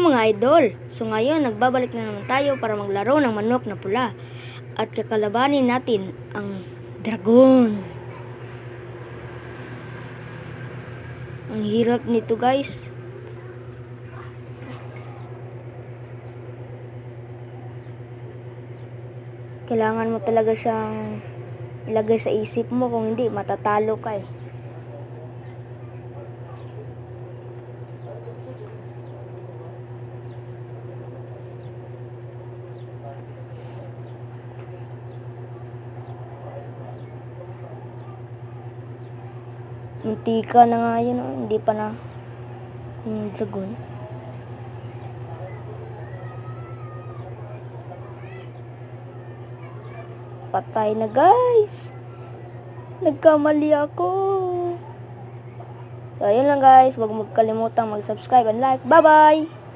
mga idol, so ngayon nagbabalik na naman tayo para maglaro ng manok na pula. At kakalabanin natin ang dragon. Ang hirap nito guys. Kailangan mo talaga siyang ilagay sa isip mo, kung hindi matatalo ka eh. Muntika na nga yun, oh. Hindi pa na yung dragon. Patay na guys. Nagkamali ako. So ayun lang guys, huwag magkalimutang mag-subscribe and like. Bye bye.